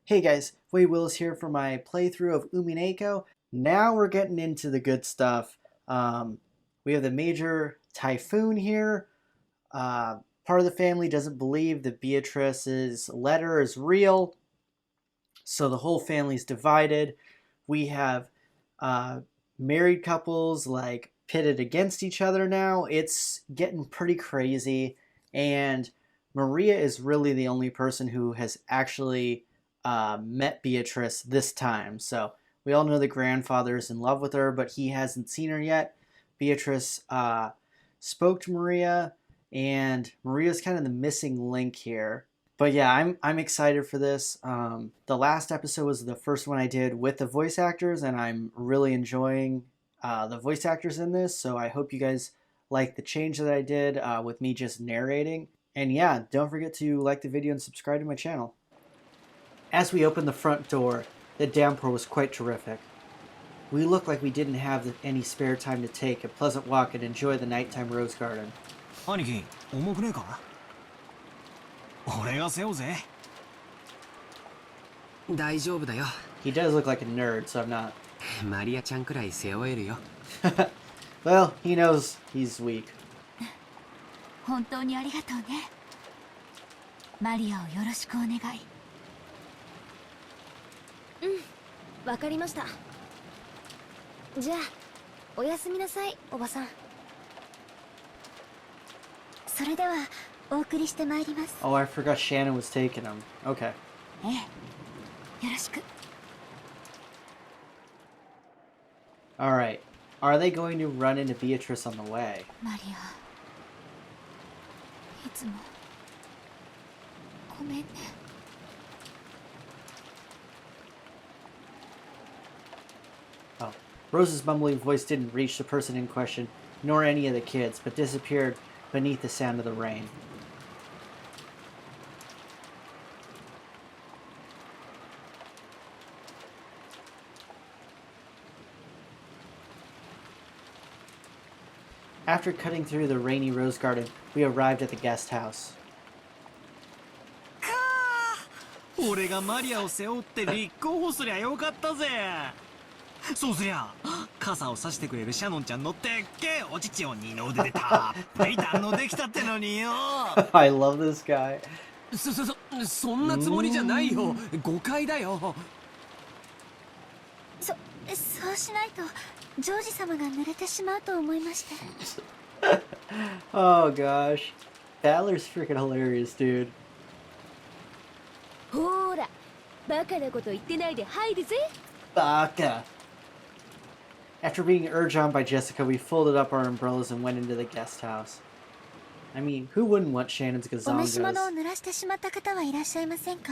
Hey guys, Wade Willis here for my playthrough of Umineko. Now we're getting into the good stuff. We have the major typhoon here. Part of the family doesn't believe that Beatrice's letter is real, so the whole family's divided. We have married couples like pitted against each other now. It's getting pretty crazy, and Maria is really the only person who has actually met Beatrice this time. So we all know the grandfather is in love with her, but he hasn't seen her yet. Beatrice spoke to Maria, and Maria's kind of the missing link here. But yeah, I'm excited for this. The last episode was the first one I did with the voice actors, and I'm really enjoying the voice actors in this. So I hope you guys like the change that I did with me just narrating. And yeah, don't forget to like the video and subscribe to my channel. As we opened the front door, the downpour was quite terrific. We looked like we didn't have any spare time to take a pleasant walk and enjoy the nighttime rose garden. 兄貴、重くねえか？俺が背負うぜ。大丈夫だよ。He does look like a nerd, so I'm not. マリアちゃんくらい背負えるよ。Well, he knows he's weak. 本当にありがとうね。マリアをよろしくお願い。わかりました。じゃあ、おやすみなさい、おばさん。それではお送りしてまいります。Oh, I forgot Shannon was taking him. Okay. ええ、よろしく。Alright. Are they going to run into Beatrice on the way? マリア、いつもごめんね。Oh. Rose's mumbling voice didn't reach the person in question, nor any of the kids, but disappeared beneath the sound of the rain. After cutting through the rainy rose garden, we arrived at the guest house. 俺がマリアを背負って立候補すりゃよかったぜ。そうすりゃ、傘を差してくれるシャノンちゃんのでっけえお乳を二の腕でたっぷり堪能できたってのによ。I love this guy. そんなつもりじゃないよ。誤解だよ。そうしないとジョージ様が濡れてしまうと思いまして。Oh gosh. Balor's freaking hilarious, dude. ほーら、バカなこと言ってないで入るぜ。Baka. After being urged on by Jessica, we folded up our umbrellas and went into the guest house. I mean, who wouldn't want Shannon's お召し物を gazongas? 濡らしてしまった方はいらっしゃいませんか？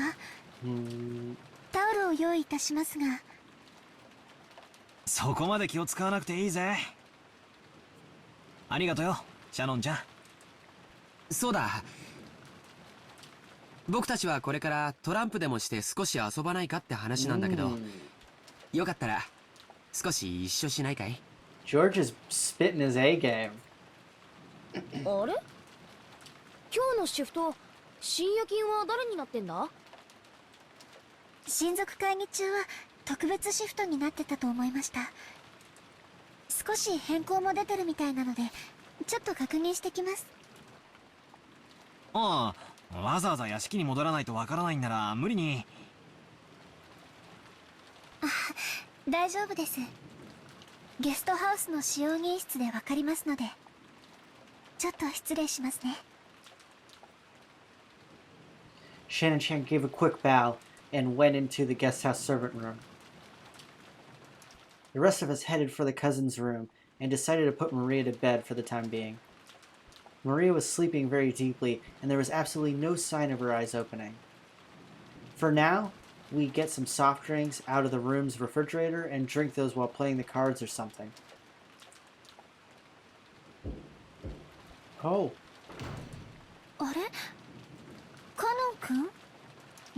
タオルを用意いたしますが。そこまで気を使わなくていいぜ。ありがとよ、シャノンちゃん。そうだ。僕たちはこれからトランプでもして少し遊ばないかって話なんだけど、よかったら少し一緒しないかい？ George is spitting his A game. あれ？今日のシフト、深夜勤は誰になってんだ？親族会議中は特別シフトになってたと思いました。少し変更も出てるみたいなので、ちょっと確認してきます。ああ、わざわざ屋敷に戻らないとわからないんなら無理に。大丈夫です。ゲストハウスの使用人室でわかりますので。ちょっと失礼しますね。Shannon-chan gave a quick bow and went into the guest house servant room. The rest of us headed for the cousin's room and decided to put Maria to bed for the time being. Maria was sleeping very deeply, and there was absolutely no sign of her eyes opening. For now, we get some soft drinks out of the room's refrigerator and drink those while playing the cards or something. Oh. あれ？カノン君？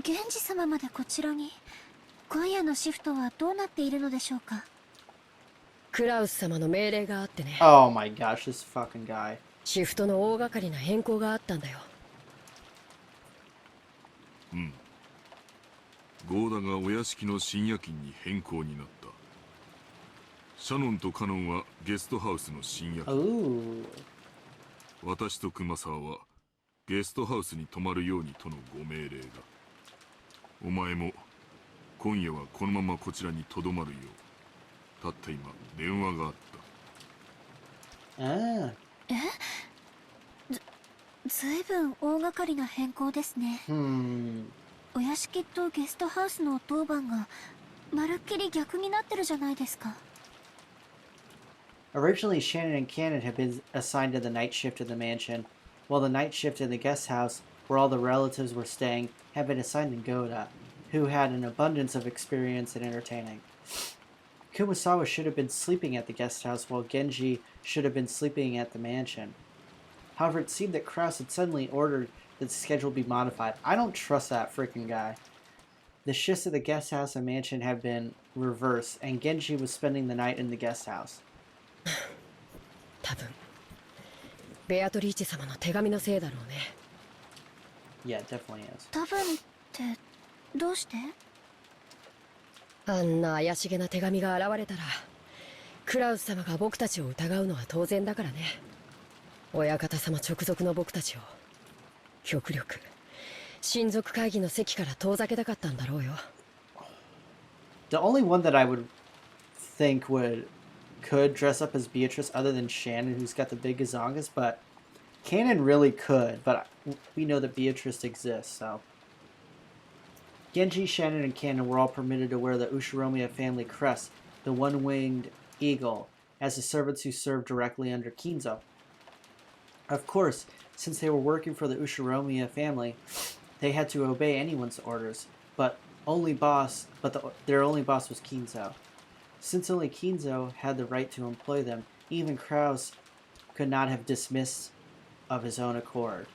源氏様までこちらに。今夜のシフトはどうなっているのでしょうか？クラウス様の命令があってね。Oh my gosh, this fucking guy. シフトの大掛かりな変更があったんだよ。ゴーダがお屋敷の深夜勤に変更になった。シャノンとカノンはゲストハウスの深夜勤。Ooh. 私と熊沢はゲストハウスに泊まるようにとのご命令だ。お前も今夜はこのままこちらにとどまるよう。たった今電話があった。Ah. ずいぶん大掛かりな変更ですね。お屋敷とゲストハウスの当番がまるっきり逆になってるじゃないですか。Originally, Shannon and Cannon had been assigned to the night shift of the mansion, while the night shift in the guest house, where all the relatives were staying, had been assigned to Goda, who had an abundance of experience in entertaining. Kumasawa should have been sleeping at the guest house, while Genji should have been sleeping at the mansion. However, it seemed that Krause had suddenly ordered that the schedule be modified. I don't trust that freaking guy. The shifts of the guest house and mansion had been reversed, and Genji was spending the night in the guest house. 多分ベアトリーチェ様の手紙のせいだろうね。Yeah, it definitely is. 多分ってどうして？あんな怪しげな手紙が現れたらクラウス様が僕たちを疑うのは当然だからね。親方様直属の僕たちを極力親族会議の席から遠ざけたかったんだろうよ。The only one that I would think could dress up as Beatrice other than Shannon, who's got the big gazongas, but Cannon really could, but we know that Beatrice exists, so. Genji, Shannon, and Cannon were all permitted to wear the Ushiromiya family crest, the one-winged eagle, as the servants who served directly under Kinzo. Of course, since they were working for the Ushiromiya family, they had to obey anyone's orders, but their only boss was Kinzo. Since only Kinzo had the right to employ them, even Krause could not have dismissed of his own accord.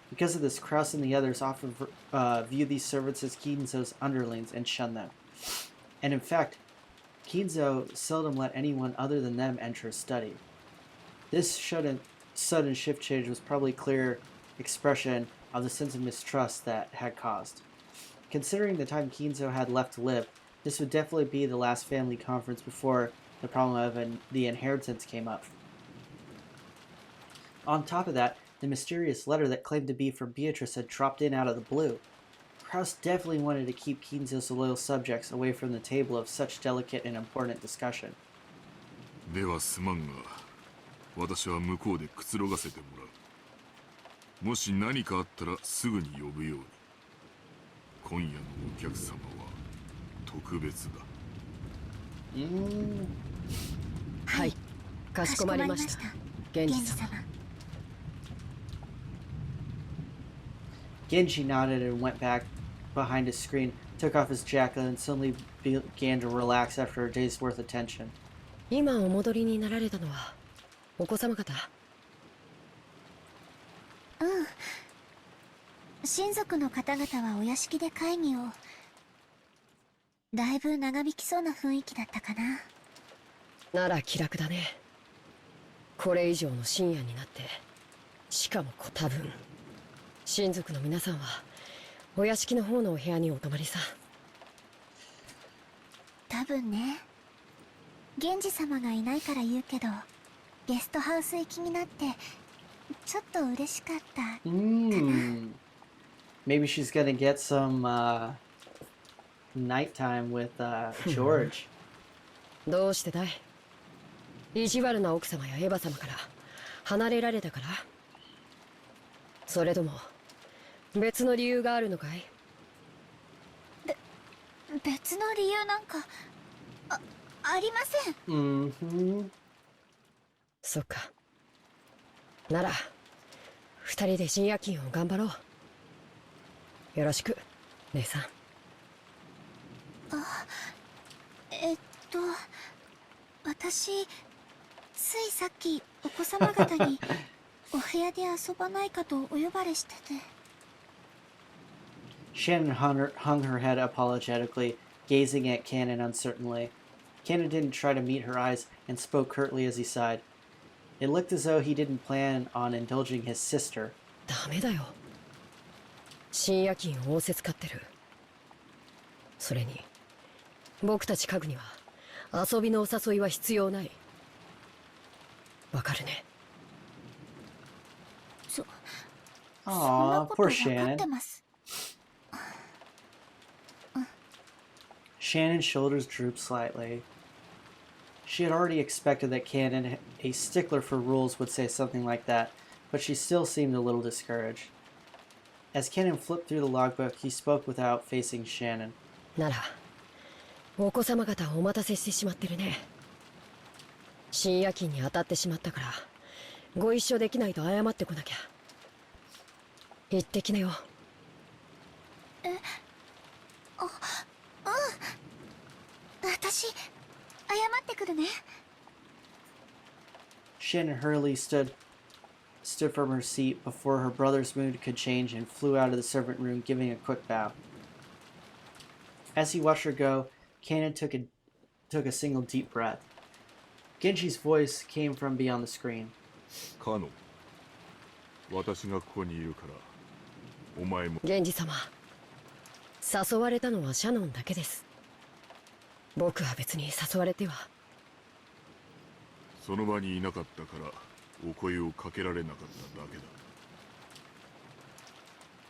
Because of this, Krause and the others often viewed these servants as Kinzo's underlings and shunned them. And in fact, Kinzo seldom let anyone other than them enter his study. This sudden shift change was probably a clear expression of the sense of mistrust that had caused. Considering the time Kinzo had left to live, this would definitely be the last family conference before the problem of the inheritance came up. On top of that, the mysterious letter that claimed to be from Beatrice had dropped in out of the blue. Krause definitely wanted to keep Kinzo's loyal subjects away from the table of such delicate and important discussion. ではすまんが、私は向こうでくつろがせてもらう。もし何かあったらすぐに呼ぶように。今夜のお客様は特別だ。はい、かしこまりました。源氏様。Genji nodded and went back behind his screen, took off his jacket, and suddenly began to relax after a day's worth of tension. 今お戻りになられたのはお子様方？親族の方々はお屋敷で会議を。だいぶ長引きそうな雰囲気だったかな。なら気楽だね。これ以上の深夜になって、しかも多分親族の皆さんはお屋敷の方のお部屋にお泊まりさ。多分ね。源氏様がいないから言うけど、ゲストハウス行きになってちょっと嬉しかった。Maybe she's gonna get some nighttime with George. どうしてだい？意地悪な奥様やエヴァ様から離れられたから？それとも別の理由があるのかい？別の理由なんかありません。そっか。なら二人で深夜勤を頑張ろう。よろしく、姉さん。私ついさっきお子様方にお部屋で遊ばないかとお呼ばれしてて。Shannon hung her head apologetically, gazing at Cannon uncertainly. Cannon didn't try to meet her eyes and spoke curtly as he sighed. It looked as though he didn't plan on indulging his sister. ダメだよ。深夜勤を仰せつかってる。それに僕たち家具には遊びのお誘いは必要ない。わかるね。そんな Aw, こと poor わかって Shannon. ます。 Shannon's shoulders drooped slightly. She had already expected that Cannon, a stickler for rules, would say something like that, but she still seemed a little discouraged. As Cannon flipped through the logbook, he spoke without facing Shannon. ならお子様方お待たせしてしまってるね。深夜勤に当たってしまったからご一緒できないと謝ってこなきゃ。行ってきなよ。私、謝ってくるね。 Shannon hurriedly stood from her seat before her brother's mood could change and flew out of the servant room, giving a quick bow. As he watched her go, Cannon took a single deep breath. Genji's voice came from beyond the screen. カノン、私がここにいるからお前も。源氏様、誘われたのはシャノンだけです。僕は別に誘われては。その場にいなかったからお声をかけられなかっただけだ。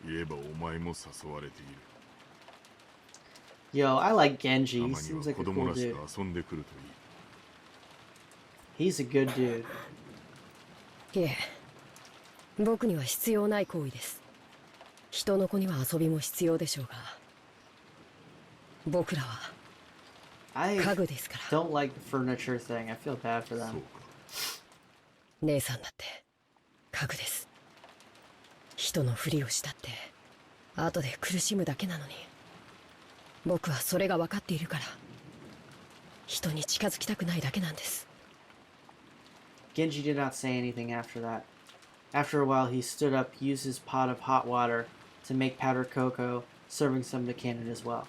言えばお前も誘われている。 Yo, I like Genji. た He まに seems は like 子 a 供 cool らし dude. く遊んでくるといい。 He's a good dude. いえ、僕には必要ない行為です。人の子には遊びも必要でしょうが、僕らは I 家具ですから。 don't like the furniture thing. I feel bad for そう them. か。姉さんだって家具です。人のふりをしたって後で苦しむだけなのに、僕はそれが分かっているから人に近づきたくないだけなんです。 Genji did not say anything after that. After a while, he stood up, used his pot of hot water to make powdered cocoa, serving some to Cannon as well.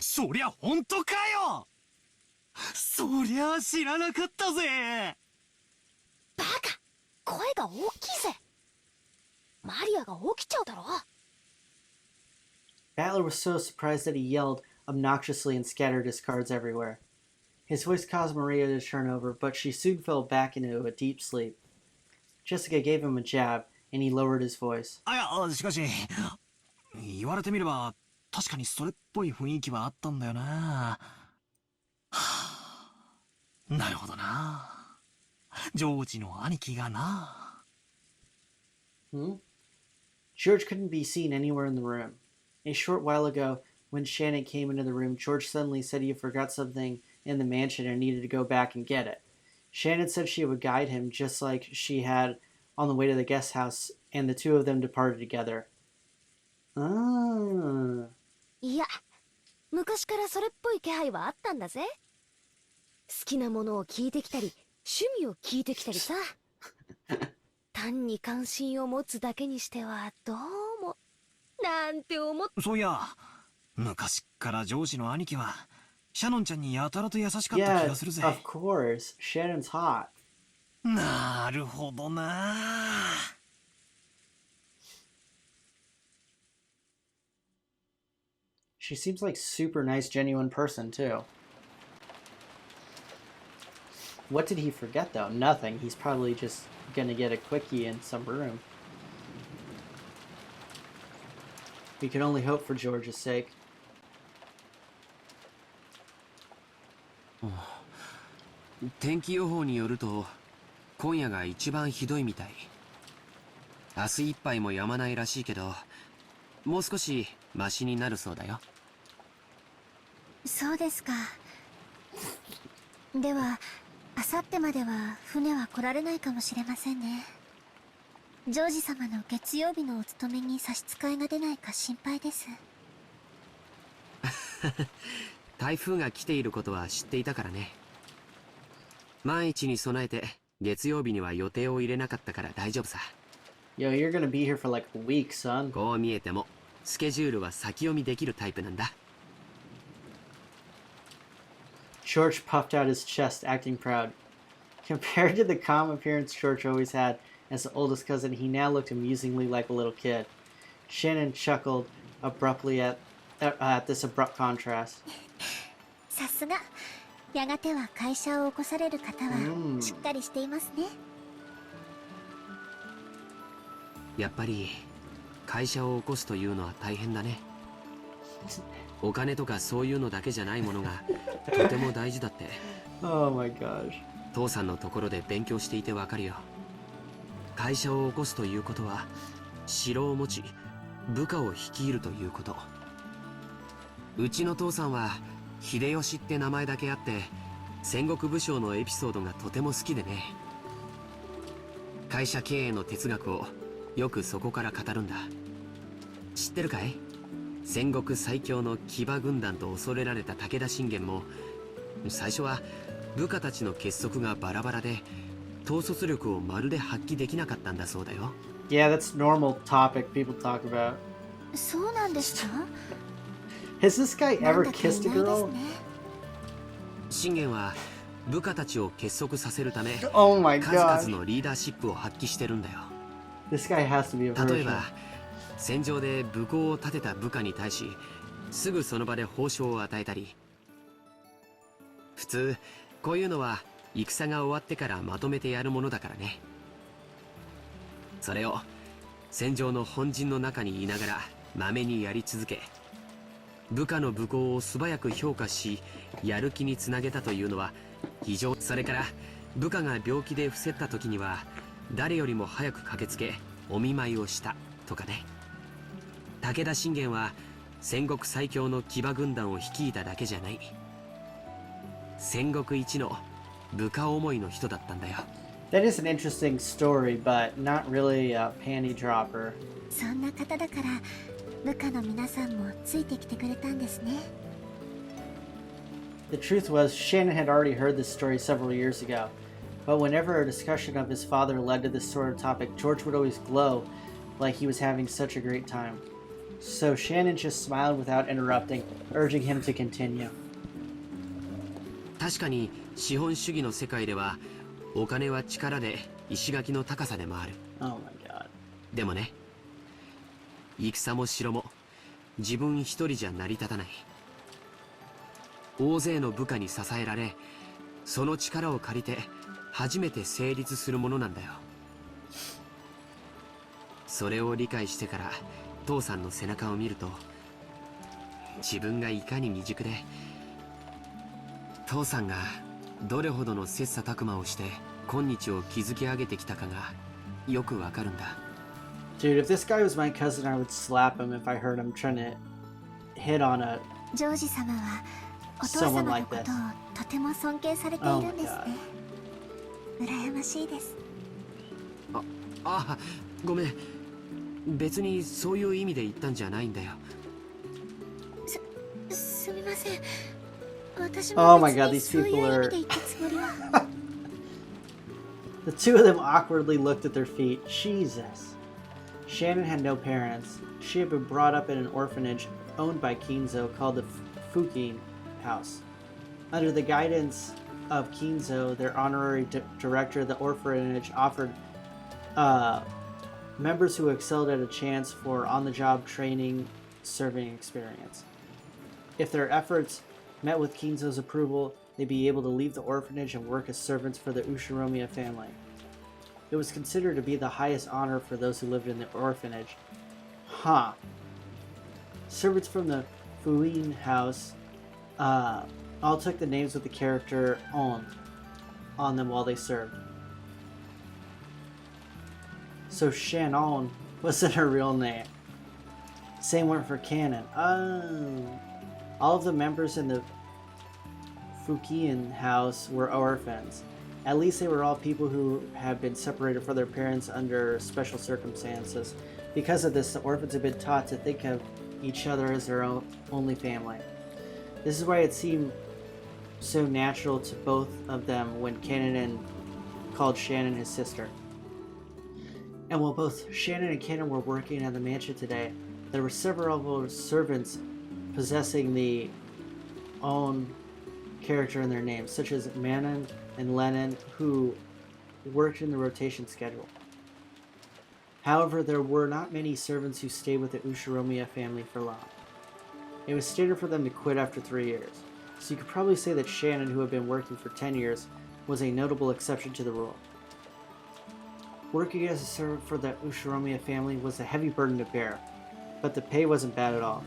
そりゃ本当かよ。そりゃ知らなかったぜ。バカ、声が大きいぜ。マリアが起きちゃうだろ。 Battler was so surprised that he yelled obnoxiously and scattered his cards everywhere. His voice caused Maria to turn over, but she soon fell back into a deep sleep. Jessica gave him a jab, and he lowered his voice. いや、しかし言われてみれば確かにそれっぽい雰囲気はあったんだよな。はあ、なるほどな。ジョージの兄貴がな。George couldn't be seen anywhere in the room. A short while ago, when Shannon came into the room, George suddenly said he forgot something in the mansion and needed to go back and get it. Shannon said she would guide him just like she had on the way to the guest house, and the two of them departed together. Ah. いや、昔からそれっぽい気配はあったんだぜ。好きなものを聞いてきたり、趣味を聞いてきたりさ。単に関心を持つだけにしてはどうもなんて思っ。そういや、昔から上司の兄貴はシャノンちゃんにやたらと優しかった気 Yeah, がするぜ。 of course. Shannon's hot. なるほどな。 She seems like super nice, genuine person, too. What did he forget, though? Nothing. He's probably just gonna get a quickie in some room. We can only hope for George's sake. 天気予報によると今夜が一番ひどいみたい。明日いっぱいも止まないらしいけど、もう少しマシになるそうだよ。そうですか。では、あさってまでは船は来られないかもしれませんね。ジョージ様の月曜日のお勤めに差し支えが出ないか心配です。台風が来ていることは知っていたからね。万一に備えて月曜日には予定を入れなかったから大丈夫さ。Yo, you're gonna be here for like a week, son. こう見えてもスケジュールは先読みできるタイプなんだ。George puffed out his chest, acting proud. Compared to the calm appearance George always had, As the oldest cousin, he now looked amusingly like a little kid. Shannon chuckled abruptly at this abrupt contrast. さすが。やがては会社を起こされる方はしっかりしていますね。やっぱり会社を起こすというのは大変だね。お金とかそういうのだけじゃないものがとても大事だって。Oh my gosh. 父さんのところで勉強していてわかるよ。会社を起こすということは城を持ち部下を率いるということ。うちの父さんは秀吉って名前だけあって戦国武将のエピソードがとても好きでね。会社経営の哲学をよくそこから語るんだ。知ってるかい？戦国最強の騎馬軍団と恐れられた武田信玄も最初は部下たちの結束がバラバラで統率力をまるで発揮できなかったんだそうだよ。Yeah, that's normal topic people talk about. そうなんですか？ Has this guy なん ever だか意 kissed a 外です girl? ね。信玄は部下たちを結束させるため Oh my 数々 gosh. のリーダーシップを発揮してるんだよ。 This guy has to be a 例え virgin. ば戦場で武功を立てた部下に対しすぐその場で褒章を与えたり、普通こういうのは戦が終わってからまとめてやるものだからね。それを戦場の本陣の中にいながらまめにやり続け、部下の武功を素早く評価しやる気につなげたというのは非常。それから部下が病気で伏せった時には誰よりも早く駆けつけお見舞いをしたとかね。武田信玄は戦国最強の騎馬軍団を率いただけじゃない、戦国一の部下思いの人だったんだよ。 That is an interesting story, but not really a panty dropper. そんな方だから部下の皆さんもついてきてくれたんですね。The truth was, Shannon had already heard this story several years ago, but whenever a discussion of his father led to this sort of topic, George would always glow like he was having such a great time. So Shannon just smiled without interrupting, urging him to continue. 確かに資本主義の世界ではお金は力で石垣の高さでもある。 Oh my god. でもね、戦も城も自分一人じゃ成り立たない。大勢の部下に支えられ、その力を借りて初めて成立するものなんだよ。それを理解してから父さんの背中を見ると、自分がいかに未熟で父さんがどれほどの切磋琢磨をして今日を築き上げてきたかがよくわかるんだ。 Dude, if this guy was my cousin, I would slap him if I heard him trying to hit on a ジョージ様はお父様のことをとても尊敬されているんですね。羨ましいです。あ、ごめん。別にそういう意味で言ったんじゃないんだよ。すみません。私 Oh も my god, 別に these そういう people 意 are 味で言ったつもりは。The two of them awkwardly looked at their feet. Jesus. Shannon had no parents. She had been brought up in an orphanage owned by Kinzo called the Fukin House. Under the guidance of Kinzo, their honorary director, the orphanage offered members who excelled at a chance for on-the-job training serving experience. If their efforts met with Kinzo's approval, they'd be able to leave the orphanage and work as servants for the Ushiromiya family. It was considered to be the highest honor for those who lived in the orphanage. Huh. Servants from the Fuin house all took the names with the character on them while they served. So Shannon wasn't her real name. Same went for Canon. Oh. All of the members in the Fukian house were orphans. At least they were all people who had been separated from their parents under special circumstances. Because of this, the orphans had been taught to think of each other as their only family. This is why it seemed so natural to both of them when Canon called Shannon his sister. And while both Shannon and Canon were working at the mansion today, there were several servants possessing the own character in their names, such as Manon and Lennon, who worked in the rotation schedule. However, there were not many servants who stayed with the Ushiromiya family for long. It was standard for them to quit after 3 years, so you could probably say that Shannon, who had been working for 10 years, was a notable exception to the rule. Working as a servant for the Ushiromiya family was a heavy burden to bear, but the pay wasn't bad at all.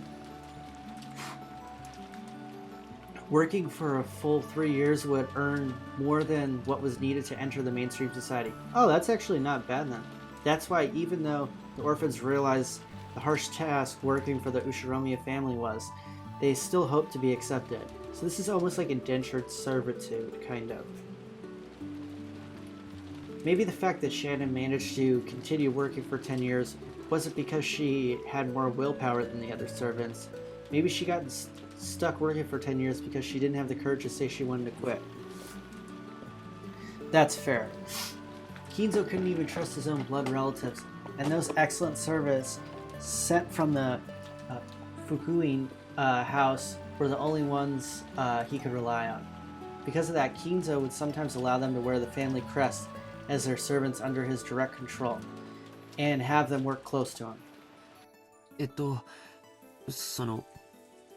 Working for a full 3 years would earn more than what was needed to enter the mainstream society. Oh, that's actually not bad then. That's why even though the orphans realized the harsh task working for the Ushiromiya family was, they still hoped to be accepted. So this is almost like indentured servitude, kind of. Maybe the fact that Shannon managed to continue working for 10 years wasn't because she had more willpower than the other servants. Maybe she got stuck working for 10 years because she didn't have the courage to say she wanted to quit. That's fair. Kinzo couldn't even trust his own blood relatives, and those excellent servants sent from the Fukuin house were the only ones he could rely on. Because of that, Kinzo would sometimes allow them to wear the family crest as their servants under his direct control, and have them work close to him.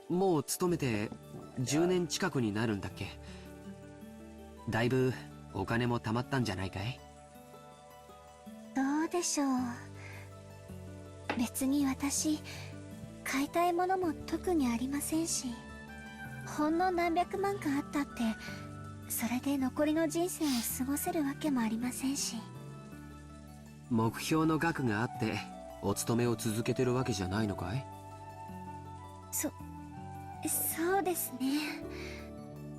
もう勤めて10年近くになるんだっけ。だいぶお金も貯まったんじゃないかい？どうでしょう。別に私買いたいものも特にありませんし、ほんの何百万かあったってそれで残りの人生を過ごせるわけもありませんし。目標の額があってお勤めを続けてるわけじゃないのかい？そうですね。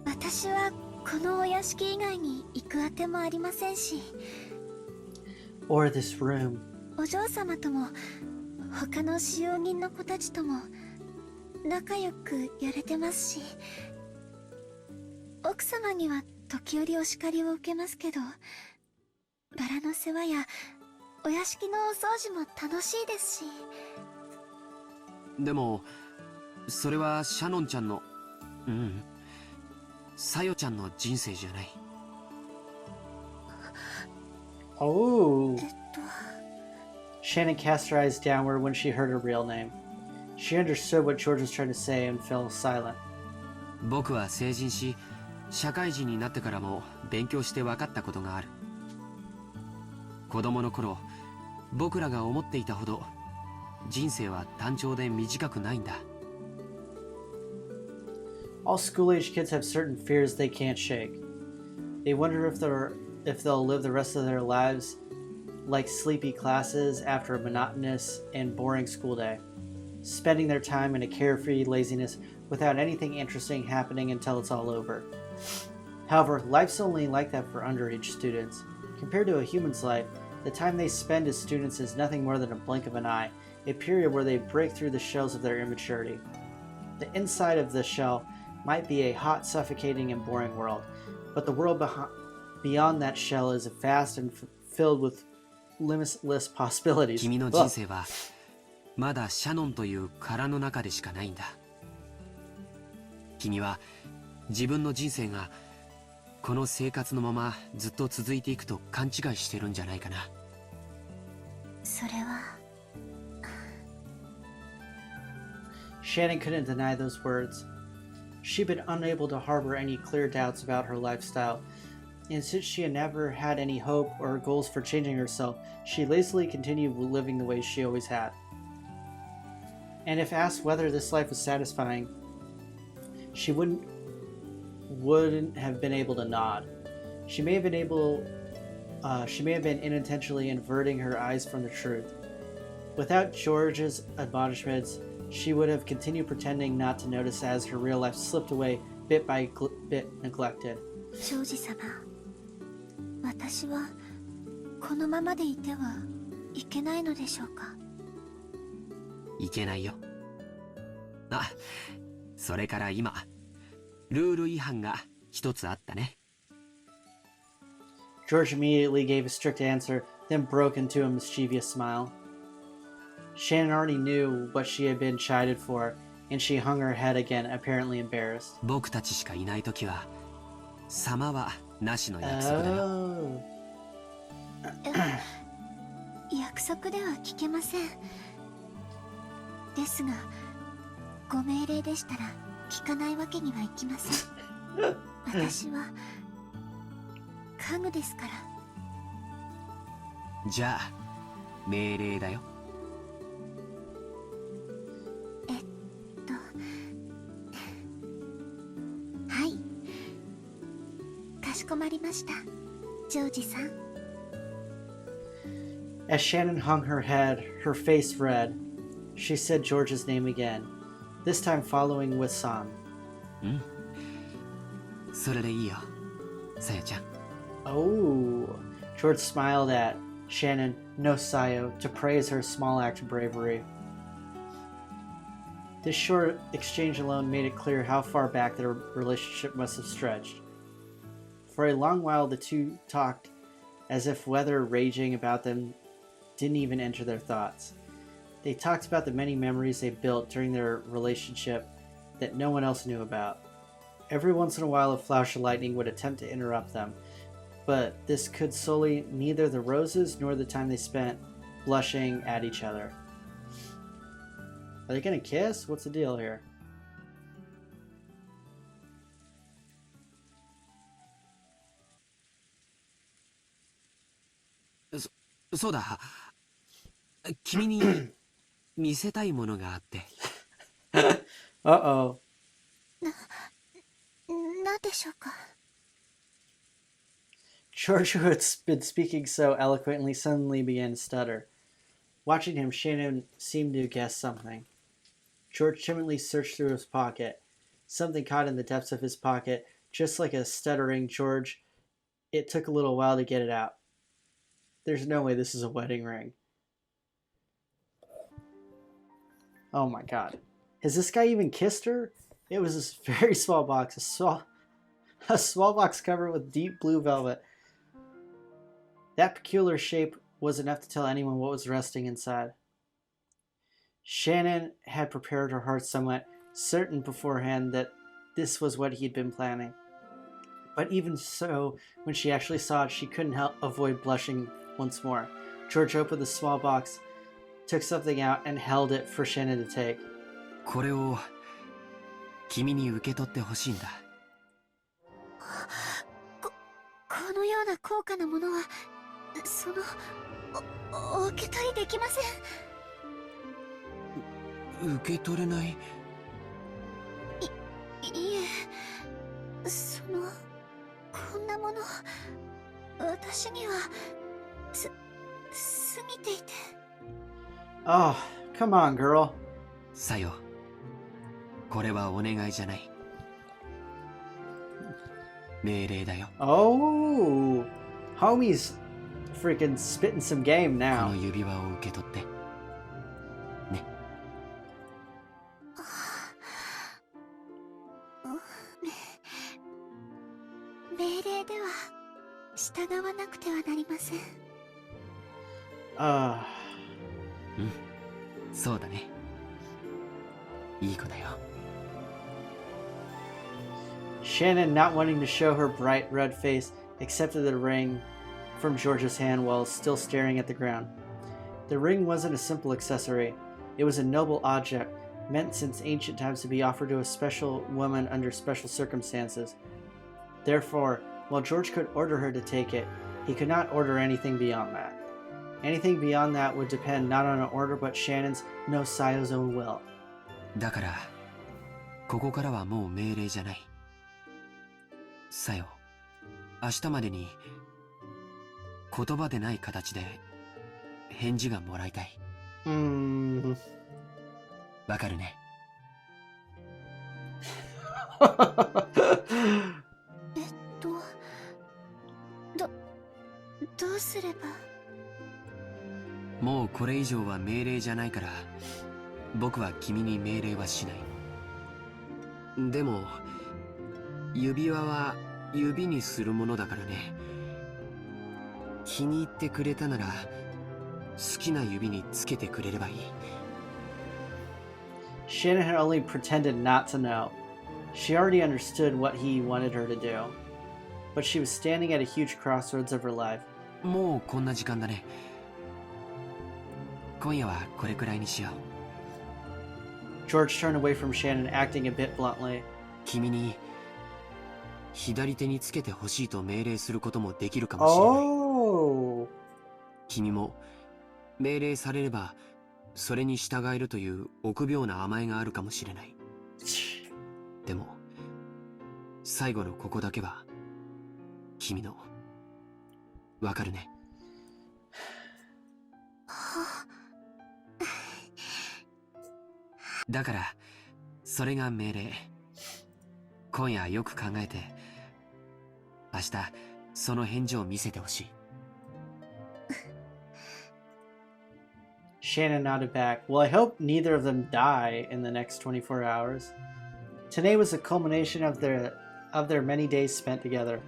私はこのお屋敷以外に行くあてもありませんし。Or this room. お嬢様とも他の使用人の子たちとも仲良くやれてますし、奥様には時折お叱りを受けますけど、バラの世話やお屋敷のお掃除も楽しいですし。でもそれはシャノンちゃんの、サヨちゃんの人生じゃない。Oh. Shannon cast her eyes downward when she heard her real name. She understood what George was trying to say and fell silent. 僕は成人し、社会人になってからも勉強して分かったことがある。子供の頃、僕らが思っていたほど人生は単調で短くないんだ。All school-age kids have certain fears they can't shake. They wonder if they'll live the rest of their lives like sleepy classes after a monotonous and boring school day, spending their time in a carefree laziness without anything interesting happening until it's all over. However, life's only like that for underage students. Compared to a human's life, the time they spend as students is nothing more than a blink of an eye, a period where they break through the shells of their immaturity. The inside of the shell might be a hot, suffocating, and boring world, but the world beyond that shell is vast and filled with limitless possibilities. 君の人生はまだシャノンという殻の中でしかないんだ。君は自分の人生がこの生活のままずっと続いていくと勘違いしてるんじゃないかな。それは。Shannon couldn't deny those words. She'd been unable to harbor any clear doubts about her lifestyle, and since she had never had any hope or goals for changing herself, she lazily continued living the way she always had. And if asked whether this life was satisfying, she wouldn't have been able to nod. She may have been unintentionally averting her eyes from the truth. Without George's admonishments, she would have continued pretending not to notice as her real life slipped away bit by bit, neglected. ジョージ様、私はこのままでいてはいけないのでしょうか？いけないよ。あ、それから今、ルール違反が一つあったね。George immediately gave a strict answer, then broke into a mischievous smile. Shannon already knew what she had been chided for, and she hung her head again, apparently embarrassed. 僕たちしかいないときは、様はなしの約束だよ。約約束では聞けません。ですが、ご命令でしたら聞かないわけにはいきません。私は家具ですから。じゃあ命令だよ。はい、かしこまりました、ジョージさん。As Shannon hung her head, her face red, she said George's name again, this time following with Sam. それでいいよ、さやちゃん。 Oh, George smiled at Shannon, no Sayo, to praise her small act of bravery. This short exchange alone made it clear how far back their relationship must have stretched. For a long while, the two talked as if weather raging about them didn't even enter their thoughts. They talked about the many memories they built during their relationship that no one else knew about. Every once in a while, a flash of lightning would attempt to interrupt them, but this could sully neither the roses nor the time they spent blushing at each other. Are they gonna kiss? What's the deal here? So, そうだ。君に見せたいものがあって。Uh-oh. なんでしょうか。George, who had been speaking so eloquently, suddenly began to stutter. Watching him, Shannon seemed to guess something. George timidly searched through his pocket. Something caught in the depths of his pocket, just like a stuttering George. It took a little while to get it out. There's no way this is a wedding ring. Oh my god. Has this guy even kissed her? It was this very small box. A small box covered with deep blue velvet. That peculiar shape was enough to tell anyone what was resting inside. Shannon had prepared her heart somewhat, certain beforehand that this was what he'd been planning. But even so, when she actually saw it, she couldn't avoid blushing once more. George opened the small box, took something out, and held it for Shannon to take. これを君に受け取ってほしいんだ。このような高価なものは、お受け取りできません。受け取れない？いえ、こんなもの、私には過ぎていて。Oh, come on, girl. さよ、これはお願いじゃない。命令だよ。Oh, homie's freaking spitting some game こ now. の指輪を受け取って。ね。命令では従わなくてはなりません。そうだね。いい子だよ。Shannon, not wanting to show her bright red face, accepted the ring from George's hand while still staring at the ground. The ring wasn't a simple accessory. It was a noble object, meant since ancient times to be offered to a special woman under special circumstances. Therefore, while George could order her to take it, he could not order anything beyond that. Anything beyond that would depend not on an order but Shannon's, no Sayo's own will. だから、ここからはもう命令じゃない。さよ、明日までに言葉でない形で返事がもらいたい。わかるね。どうすれば。もうこれ以上は命令じゃないから、僕は君に命令はしない。でも、指輪は指にするものだからね。気に入ってくれたなら、好きな指につけてくれればいい。Shannon had only pretended not to know. She already understood what he wanted her to do. But she was standing at a huge crossroads of her life. もうこんな時間だね。今夜はこれくらいにしよう。 George turned away from Shannon, acting a bit bluntly. 君に左手につけてほしいと命令することもできるかもしれない。Oh! 君も命令されればそれに従えるという臆病な甘えがあるかもしれない。でも最後のここだけは君のわかるね。だからそれが命令。今夜よく考えて明日その返事を見せてほしい。Shannon nodded back. Well, I hope neither of them die in the next 24 hours. Today was the culmination of their many days spent together.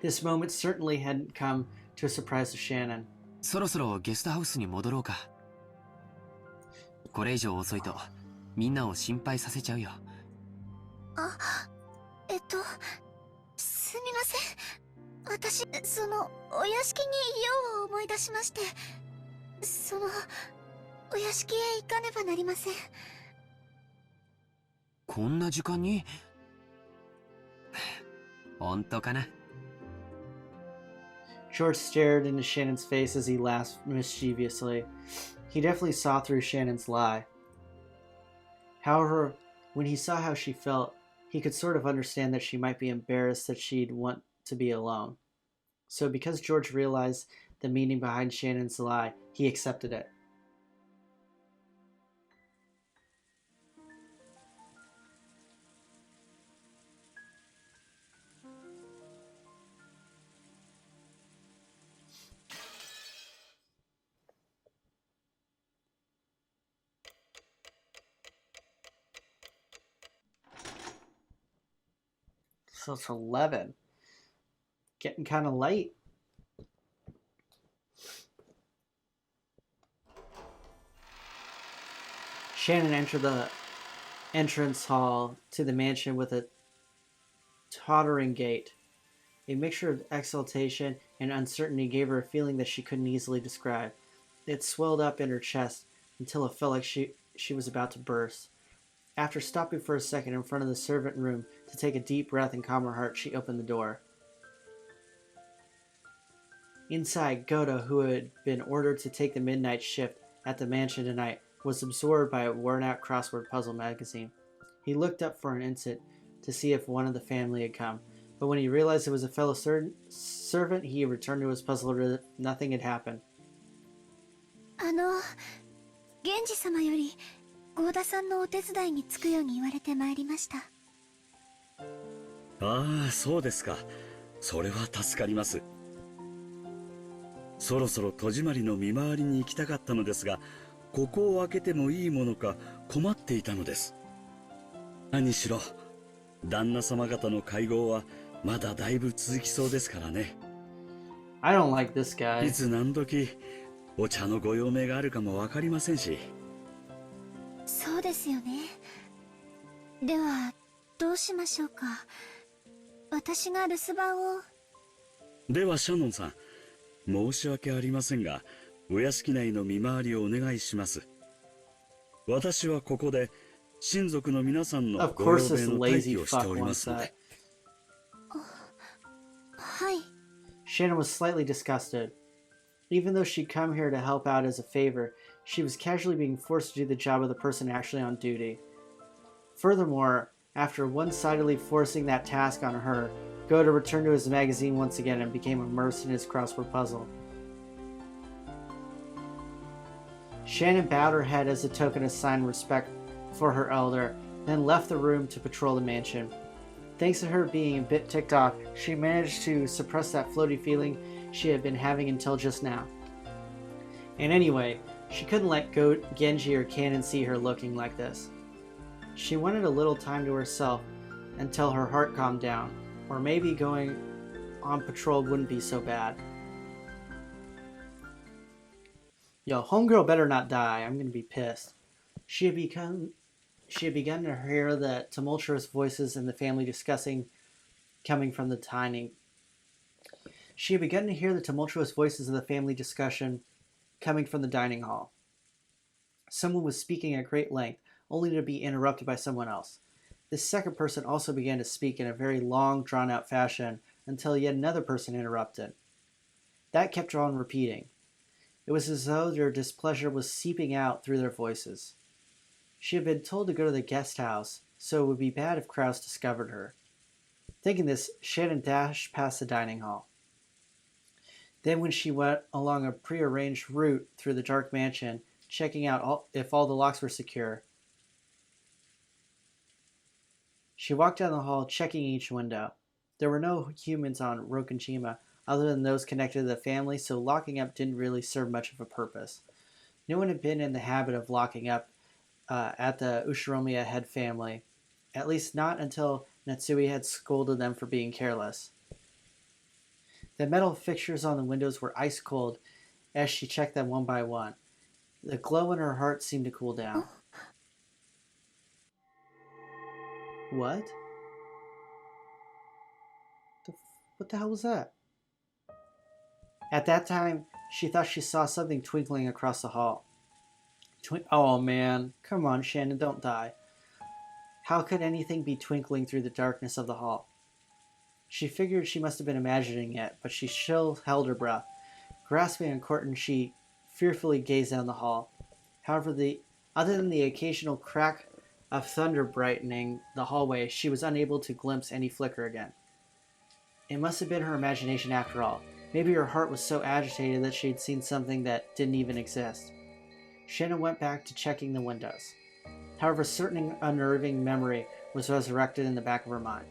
This moment certainly hadn't come to a surprise to Shannon. そろそろゲストハウスに戻ろうか。これ以上遅いとみんなを心配させちゃうよ。すみません。私、その、お屋敷に用を思い出しまして、その、お屋敷へ行かねばなりません。こんな時間に本当かな。 George stared into Shannon's face as he laughed mischievously. He definitely saw through Shannon's lie. However, when he saw how she felt, he could sort of understand that she might be embarrassed that she'd want to be alone. So because George realized the meaning behind Shannon's lie, he accepted it. So it's 11. Getting kind of late. Shannon entered the entrance hall to the mansion with a tottering gait. A mixture of exultation and uncertainty gave her a feeling that she couldn't easily describe. It swelled up in her chest until it felt like she was about to burst. After stopping for a second in front of the servant room to take a deep breath and calm her heart, she opened the door. Inside, Goto, who had been ordered to take the midnight shift at the mansion tonight, was absorbed by a worn-out crossword puzzle magazine. He looked up for an instant to see if one of the family had come, but when he realized it was a fellow servant, he returned to his puzzle. Nothing had happened. 源氏様より郷田さんのお手伝いにつくように言われてまいりました。ああ、そうですか。それは助かります。そろそろ戸締まりの見回りに行きたかったのですが、ここを開けてもいいものか困っていたのです。何しろ旦那様方の会合はまだだいぶ続きそうですからね。I don't like this guy. いつ何時お茶のご用命があるかもわかりませんし。そうですよね。ではどうしましょうか。私が留守番を。ではシャノンさん、申し訳ありませんが、お屋敷内の見回りをお願いします。私はここで親族の皆さんのご用命の待機をしておりますので。はい。Shannon was slightly disgusted. Even though she'd come here to help out as a favor, she was casually being forced to do the job of the person actually on duty. Furthermore, after one-sidedly forcing that task on her, Goto returned to his magazine once again and became immersed in his crossword puzzle. Shannon bowed her head as a token of sign respect for her elder, then left the room to patrol the mansion. Thanks to her being a bit ticked off, she managed to suppress that floaty feeling she had been having until just now. And anyway, she couldn't let Genji or Kanon see her looking like this. She wanted a little time to herself until her heart calmed down, or maybe going on patrol wouldn't be so bad. Yo, homegirl better not die. I'm gonna be pissed. She had begun to hear the tumultuous voices in the family discussing coming from the dining. She had begun to hear the tumultuous voices of the family discussion coming from the dining hall. Someone was speaking at great length, only to be interrupted by someone else. This second person also began to speak in a very long, drawn-out fashion until yet another person interrupted. That kept on repeating. It was as though their displeasure was seeping out through their voices. She had been told to go to the guest house, so it would be bad if Kraus discovered her. Thinking this, Shannon dashed past the dining hall. Then when she went along a prearranged route through the dark mansion, checking out if all the locks were secure, she walked down the hall, checking each window. There were no humans on Rokenshima other than those connected to the family, so locking up didn't really serve much of a purpose. No one had been in the habit of locking up at the Ushiromiya head family, at least not until Natsui had scolded them for being careless. The metal fixtures on the windows were ice cold as she checked them one by one. The glow in her heart seemed to cool down. What? What the hell was that? At that time, she thought she saw something twinkling across the hall. Oh man, come on, Shannon, don't die. How could anything be twinkling through the darkness of the hall? She figured she must have been imagining it, but she still held her breath. Grasping a curtain, she fearfully gazed down the hall. However, other than the occasional crack of thunder brightening the hallway, she was unable to glimpse any flicker again. It must have been her imagination after all. Maybe her heart was so agitated that she had seen something that didn't even exist. Shannon went back to checking the windows. However, a certain unnerving memory was resurrected in the back of her mind.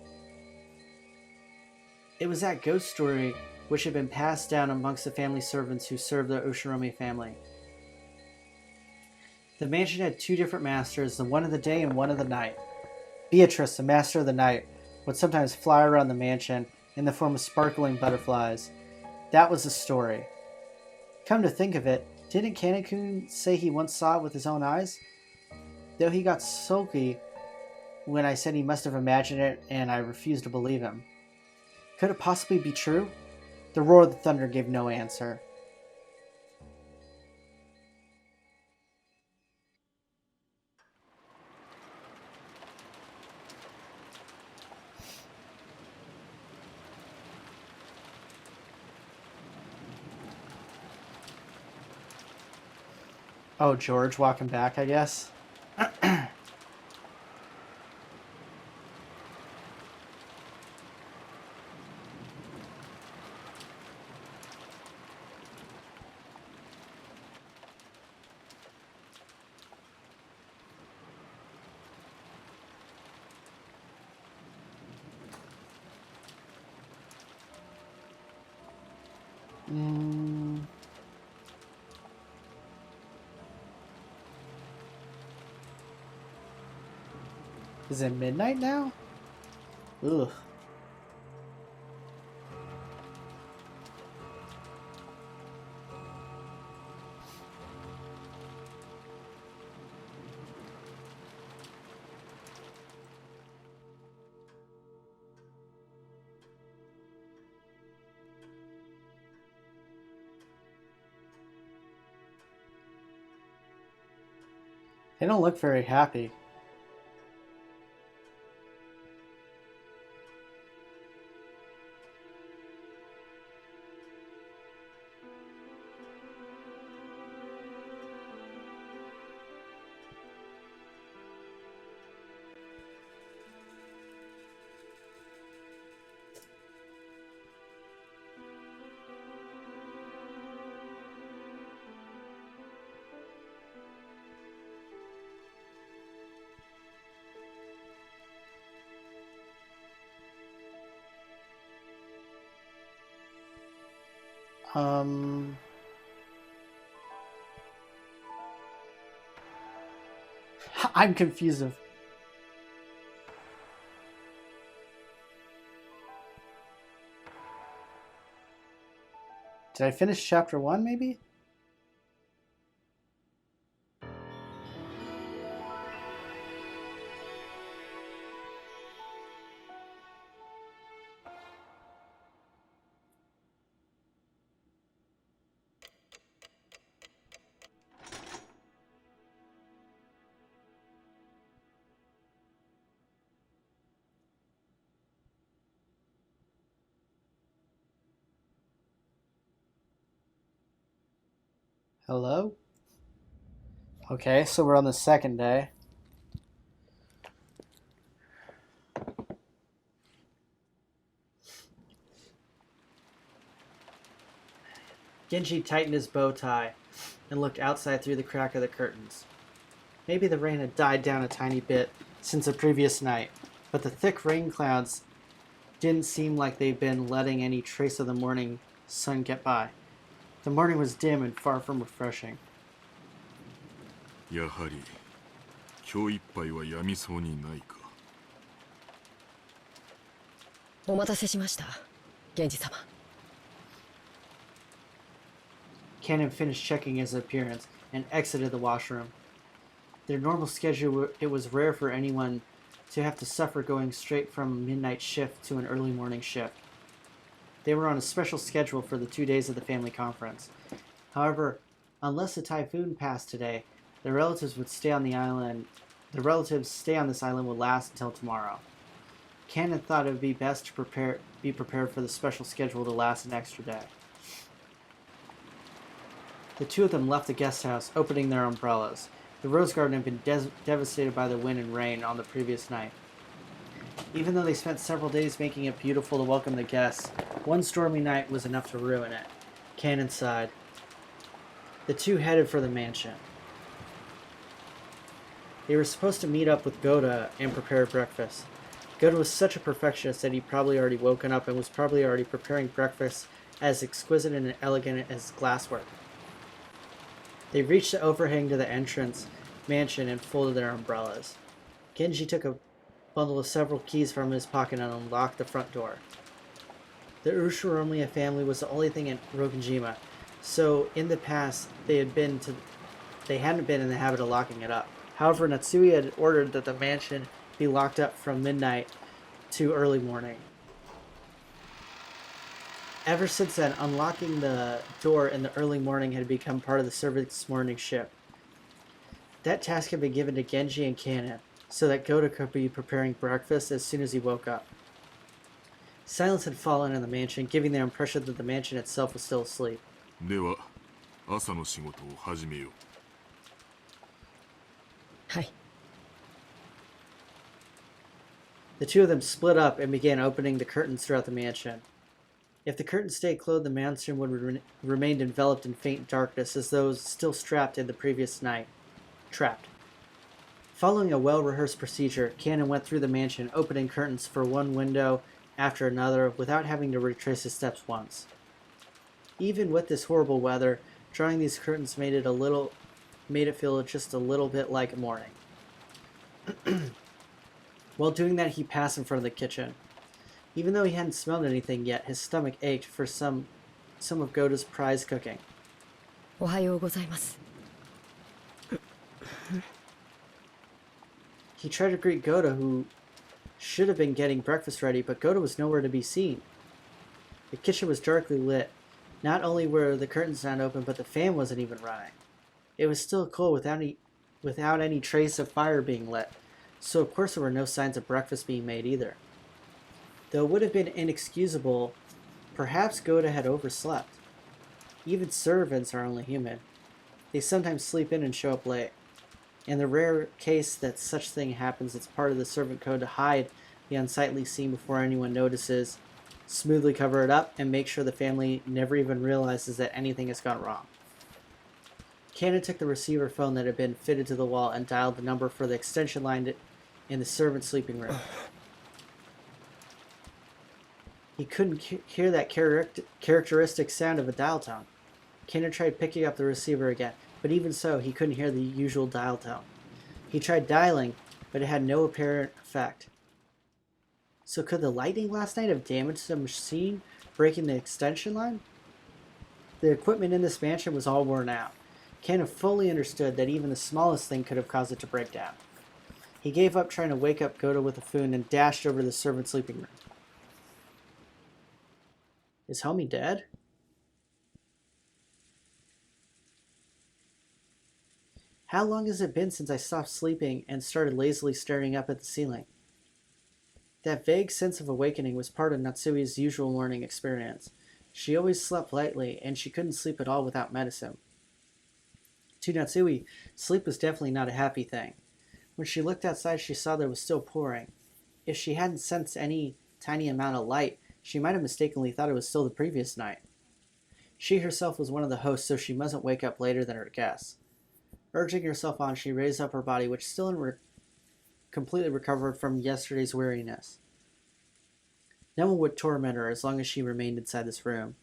It was that ghost story which had been passed down amongst the family servants who served the Ushiromi family. The mansion had two different masters, the one of the day and one of the night. Beatrice, the master of the night, would sometimes fly around the mansion in the form of sparkling butterflies. That was the story. Come to think of it, didn't Kanekun say he once saw it with his own eyes? Though he got sulky when I said he must have imagined it, and I refused to believe him. Could it possibly be true? The roar of the thunder gave no answer. Oh, George walking back, I guess. Is it midnight now? Ugh. They don't look very happy. I'm confused of... Did I finish chapter 1, maybe? Hello? Okay, so we're on the second day. Genji tightened his bow tie and looked outside through the crack of the curtains. Maybe the rain had died down a tiny bit since the previous night, but the thick rain clouds didn't seem like they'd been letting any trace of the morning sun get by. The morning was dim and far from refreshing. やはり今日いっぱいはやみそうにないか。お待たせしました、源氏様。Cannon finished checking his appearance and exited the washroom. Their normal schedule, it was rare for anyone to have to suffer going straight from a midnight shift to an early morning shift. They were on a special schedule for the 2 days of the family conference. However, unless a typhoon passed today, the relatives would stay on the island. The relatives stay on this island would last until tomorrow. Cannon thought it would be best to be prepared for the special schedule to last an extra day. The two of them left the guest house, opening their umbrellas. The rose garden had been devastated by the wind and rain on the previous night. Even though they spent several days making it beautiful to welcome the guests, one stormy night was enough to ruin it. Cannon sighed. The two headed for the mansion. They were supposed to meet up with Goda and prepare breakfast. Goda was such a perfectionist that he'd probably already woken up and was probably already preparing breakfast as exquisite and elegant as glasswork. They reached the overhang to the entrance mansion and folded their umbrellas. Genji took a bundle of several keys from his pocket and unlocked the front door. The Urushiromiya family was the only thing in Rokunjima, so in the past they hadn't been in the habit of locking it up. However, Natsui had ordered that the mansion be locked up from midnight to early morning. Ever since then, unlocking the door in the early morning had become part of the servants' morning shift. That task had been given to Genji and Cannon, so that Goda could be preparing breakfast as soon as he woke up. Silence had fallen in the mansion, giving the impression that the mansion itself was still asleep. では、朝の仕事を始めよう。はい。 The two of them split up and began opening the curtains throughout the mansion. If the curtains stayed closed, the mansion would remain enveloped in faint darkness as though still trapped in the previous night. Trapped. Following a well-rehearsed procedure, Cannon went through the mansion, opening curtains for one window after another without having to retrace his steps once. Even with this horrible weather, drawing these curtains made it feel just a little bit like morning. While doing that, he passed in front of the kitchen. Even though he hadn't smelled anything yet, his stomach ached for some of Goda's prize cooking. おはようございます。 He tried to greet Goda, who should have been getting breakfast ready, but Goda was nowhere to be seen. The kitchen was darkly lit. Not only were the curtains not open, but the fan wasn't even running. It was still cold without any trace of fire being lit, so of course there were no signs of breakfast being made either. Though it would have been inexcusable, perhaps Goda had overslept. Even servants are only human. They sometimes sleep in and show up late. In the rare case that such thing happens, it's part of the servant code to hide the unsightly scene before anyone notices, smoothly cover it up, and make sure the family never even realizes that anything has gone wrong. Cannon took the receiver phone that had been fitted to the wall and dialed the number for the extension line in the servant's sleeping room. He couldn't hear that characteristic sound of a dial tone. Cannon tried picking up the receiver again, but even so, he couldn't hear the usual dial tone. He tried dialing, but it had no apparent effect. So could the lightning last night have damaged the machine, breaking the extension line? The equipment in this mansion was all worn out. Cannon fully understood that even the smallest thing could have caused it to break down. He gave up trying to wake up Goda with a phone and dashed over to the servant's sleeping room. Is homie dead? How long has it been since I stopped sleeping and started lazily staring up at the ceiling? That vague sense of awakening was part of Natsui's usual morning experience. She always slept lightly, and she couldn't sleep at all without medicine. To Natsui, sleep was definitely not a happy thing. When she looked outside, she saw that it was still pouring. If she hadn't sensed any tiny amount of light, she might have mistakenly thought it was still the previous night. She herself was one of the hosts, so she mustn't wake up later than her guests. Urging herself on, she raised up her body, which still completely recovered from yesterday's weariness. No one would torment her as long as she remained inside this room,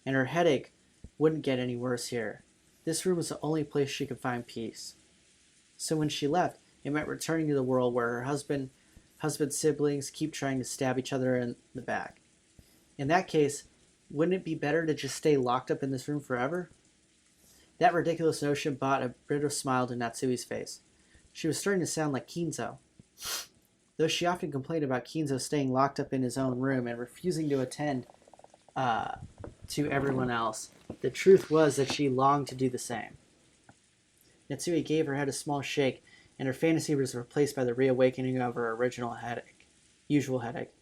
and her headache wouldn't get any worse here. This room was the only place she could find peace. So when she left, it meant returning to the world where her husband's siblings keep trying to stab each other in the back. In that case, wouldn't it be better to just stay locked up in this room forever? That ridiculous notion brought a bitter smile to Natsui's face. She was starting to sound like Kinzo. Though she often complained about Kinzo staying locked up in his own room and refusing to attend to everyone else, the truth was that she longed to do the same. Natsui gave her head a small shake, and her fantasy was replaced by the reawakening of her usual headache.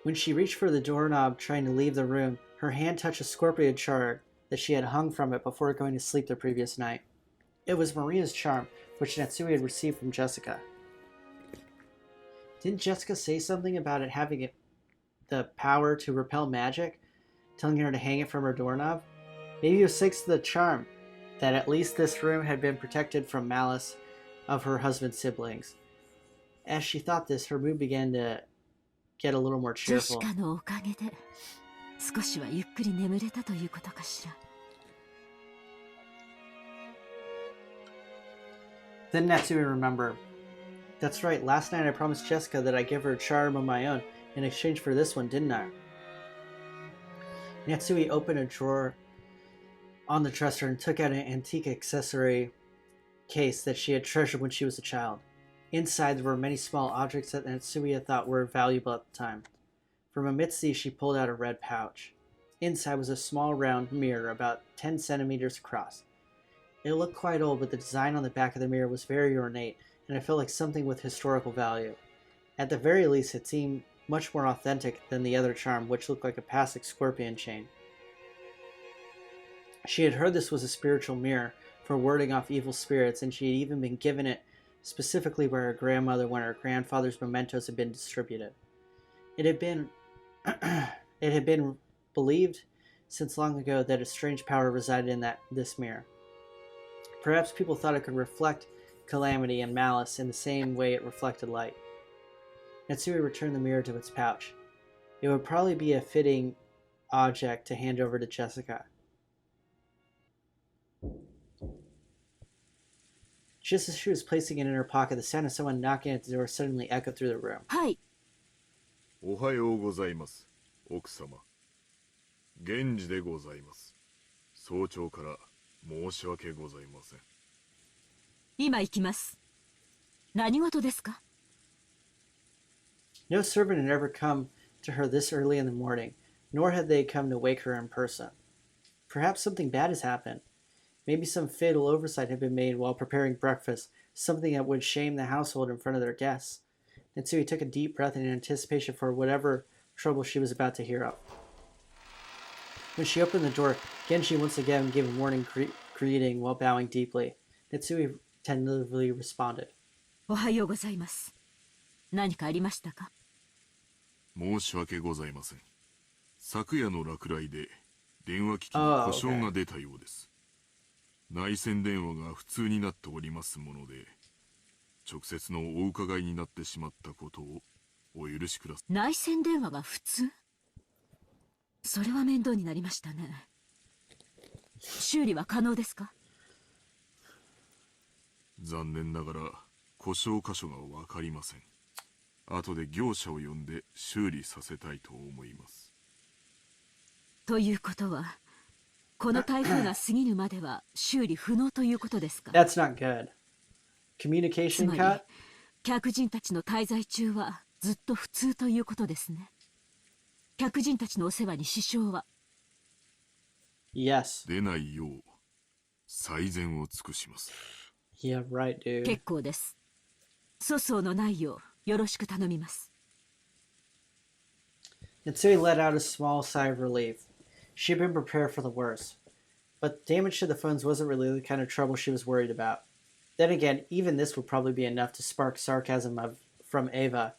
When she reached for the doorknob trying to leave the room, her hand touched a scorpion charm that she had hung from it before going to sleep the previous night. It was Maria's charm, which Natsui had received from Jessica. Didn't Jessica say something about it having the power to repel magic, telling her to hang it from her doorknob? Maybe it was thanks to the charm that at least this room had been protected from malice of her husband's siblings. As she thought this, her mood began to get a little more ジェシ cheerful. カのおかげで少しはゆっくり眠れたということかしら。 Then Natsui remembered. That's right, last night I promised Jessica that I'd give her a charm of my own in exchange for this one, didn't I? Natsui opened a drawer on the dresser and took out an antique accessory case that she had treasured when she was a child. Inside there were many small objects that Natsui had thought were valuable at the time. From amidst these she pulled out a red pouch. Inside was a small round mirror about 10 centimeters across. It looked quite old, but the design on the back of the mirror was very ornate, and it felt like something with historical value. At the very least, it seemed much more authentic than the other charm, which looked like a plastic scorpion chain. She had heard this was a spiritual mirror for warding off evil spirits, and she had even been given it specifically by her grandmother when her grandfather's mementos had been distributed. It had been believed since long ago that a strange power resided in this mirror. Perhaps people thought it could reflect calamity and malice in the same way it reflected light. Natsui returned the mirror to its pouch. It would probably be a fitting object to hand over to Jessica. Just as she was placing it in her pocket, the sound of someone knocking at the door suddenly echoed through the room. はい。おはようございます、奥様。源氏でございます。早朝から申し訳ございません。今行きます。何事ですか? No servant had ever come to her this early in the morning, nor had they come to wake her in person. Perhaps something bad has happened. Maybe some fatal oversight had been made while preparing breakfast, something that would shame the household in front of their guests. Natsui took a deep breath in anticipation for whatever trouble she was about to hear of. When she opened the door, Genji once again gave a morning greeting while bowing deeply. Natsui tentatively responded. おはようございます。何かありましたか? 申し訳ございません。昨夜の落雷で電話機器に故障が出たようです。内線電話が普通になっておりますもので、直接のお伺いになってしまったことをお許しください。内線電話が普通? それは面倒になりましたね。修理は可能ですか? 残念ながら故障箇所がわかりません。後で業者を呼んで修理させたいと思います。ということは、この台風が過ぎるまでは修理不能ということですか? That's not good. Communication つまり、 cut? 客人たちの滞在中はずっと普通ということですね。客人たちのお世話に支障は? Yes. 出ないよう最善を尽くします。Yeah, right, dude. 結構です。粗相のないようよろしく頼みます。 Natsui let out a small sigh of relief. She had been prepared for the worst. But damage to the phones wasn't really the kind of trouble she was worried about. Then again, even this would probably be enough to spark sarcasm from Ava.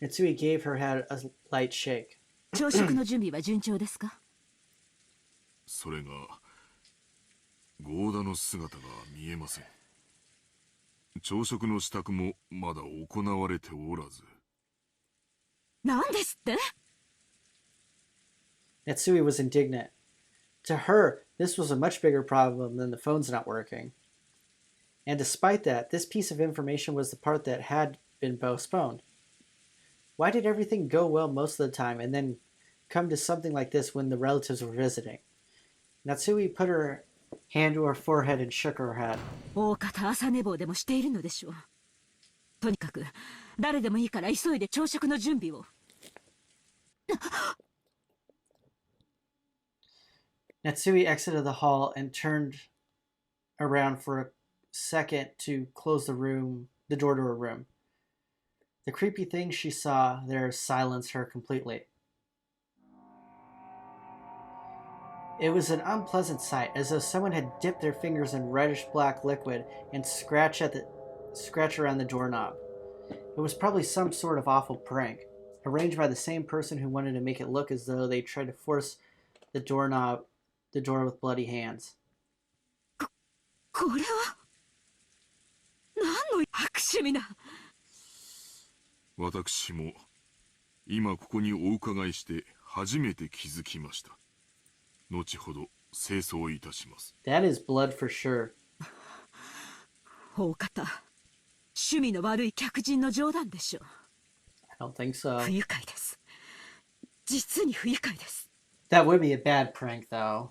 Natsui gave her head a light shake. 朝食の準備は順調ですか？それがゴーダの姿が見えません。朝食の支度もまだ行われておらず。なんですって？ Natsui was indignant. To her, this was a much bigger problem than the phones not working. And despite that, this piece of information was the part that had been postponed. Why did everything go well most of the time and then come to something like this when the relatives were visiting? Natsui put her hand to her forehead and shook her head. 大方朝寝坊でもしているのでしょう。とにかく誰でもいいから急いで朝食の準備を。Natsui exited the hall and turned around for a second to close the door to her room. The creepy thing she saw there silenced her completely. It was an unpleasant sight, as though someone had dipped their fingers in reddish-black liquid and scratched around the doorknob. It was probably some sort of awful prank, arranged by the same person who wanted to make it look as though they tried to force the door with bloody hands. これは何の悪趣味な。私も今ここにお伺いして初めて気づきました。後ほど清掃いたします。That is blood for sure. 大方、趣味の悪い客人の冗談でしょう。I don't think so. 不愉快です。実に不愉快です。That would be a bad prank, though.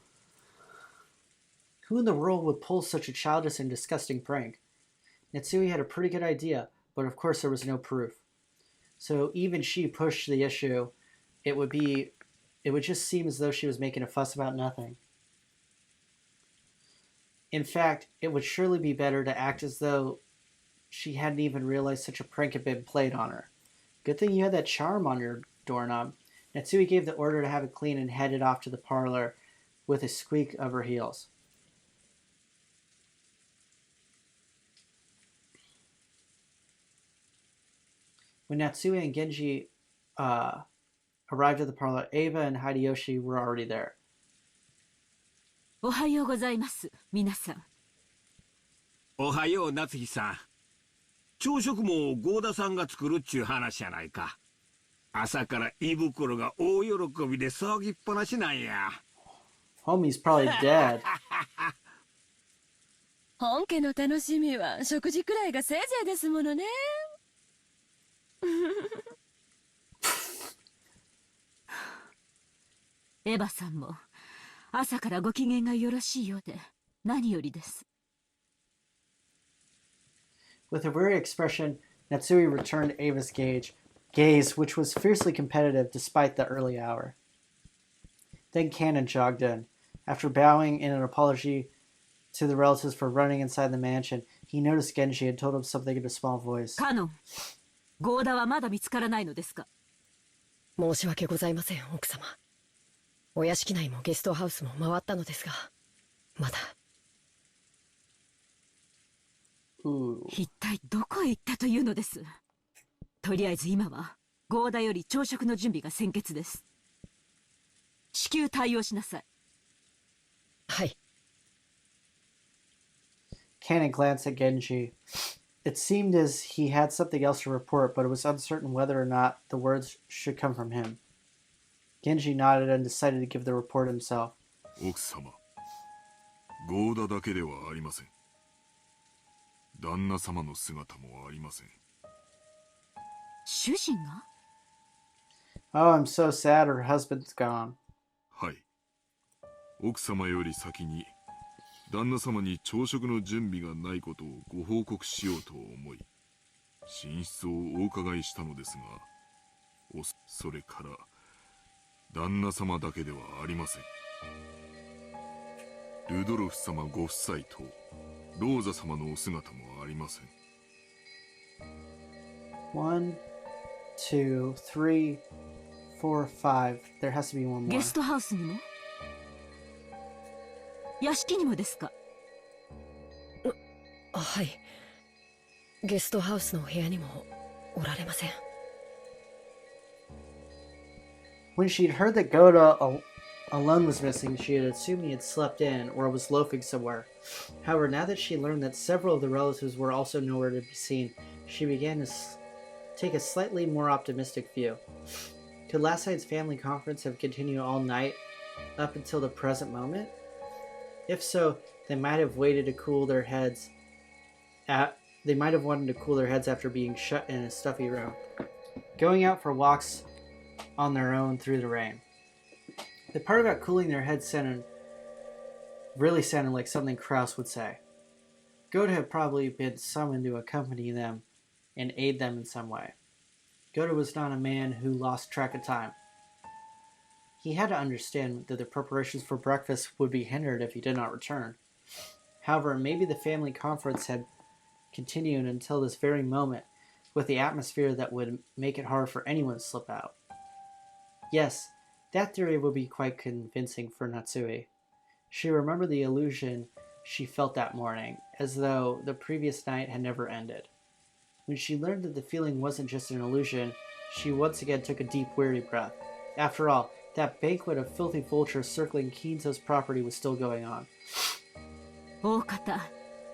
Who in the world would pull such a childish and disgusting prank? Natsui had a pretty good idea, but of course there was no proof. So even she pushed the issue, it would just seem as though she was making a fuss about nothing. In fact, it would surely be better to act as though she hadn't even realized such a prank had been played on her. Good thing you had that charm on your doorknob. Natsui gave the order to have it cleaned and headed off to the parlor with a squeak of her heels. When Natsui and Genji arrived at the parlor, Ava and Hideyoshi were already there. おはようございます、皆さん。おはよう、夏日さん。朝食も合田さんが作るっちゅう話やないか。朝から胃袋が大喜びで騒ぎっぱなしなんや。Homie's probably dead. 本家の楽しみは食事くらいがせいぜいですものね。エヴァさんも朝からご機嫌がよろしいようで何よりです。With a weary expression, Natsui returned Ava's gaze, which was fiercely competitive despite the early hour. Then Cannon jogged in. After bowing in an apology to the relatives for running inside the mansion, he noticed Genji and told him something in a small voice. カノン、ゴーダはまだ見つからないのですか？申し訳ございません、奥様。お屋敷内もゲストハウスも回ったのですが、まだ。一体どこへ行ったというのです。とりあえず今はゴーダより朝食の準備が先決です。至急対応しなさい。はい。Cannon glanced at Genji. It seemed as he had something else to report, but it was uncertain whether or not the words should come from him. Genji nodded and decided to give the report himself. 奥様、ゴーダだけではありません。旦那様の姿もありません。主人が？ Oh, I'm so sad her husband's gone. はい。奥様より先に旦那様に朝食の準備がないことをご報告しようと思い、寝室をお伺いしたのですが、それから旦那様だけではありません。ルドルフ様ご夫妻とローザ様のお姿もありません。1, 2, 3, 4, 5. There has to be one more. ゲストハウスにも？屋敷にもですか？はい。ゲストハウスの部屋にもおられません。When she'd heard that Goda alone was missing, she had assumed he had slept in or was loafing somewhere. However, now that she learned that several of the relatives were also nowhere to be seen, she began to take a slightly more optimistic view. Could last night's family conference have continued all night up until the present moment? If so, they might have waited to cool their heads. They might have wanted to cool their heads after being shut in a stuffy room, going out for walks on their own through the rain. The part about cooling their heads really sounded like something Kraus would say. Goda had probably been summoned to accompany them and aid them in some way. Goda was not a man who lost track of time. He had to understand that the preparations for breakfast would be hindered if he did not return. However, maybe the family conference had continued until this very moment, with the atmosphere that would make it hard for anyone to slip out. Yes, that theory would be quite convincing for Natsui. She remembered the illusion she felt that morning, as though the previous night had never ended. When she learned that the feeling wasn't just an illusion, she once again took a deep, weary breath. After all, that banquet of filthy vultures circling Kinzo's property was still going on. 大方、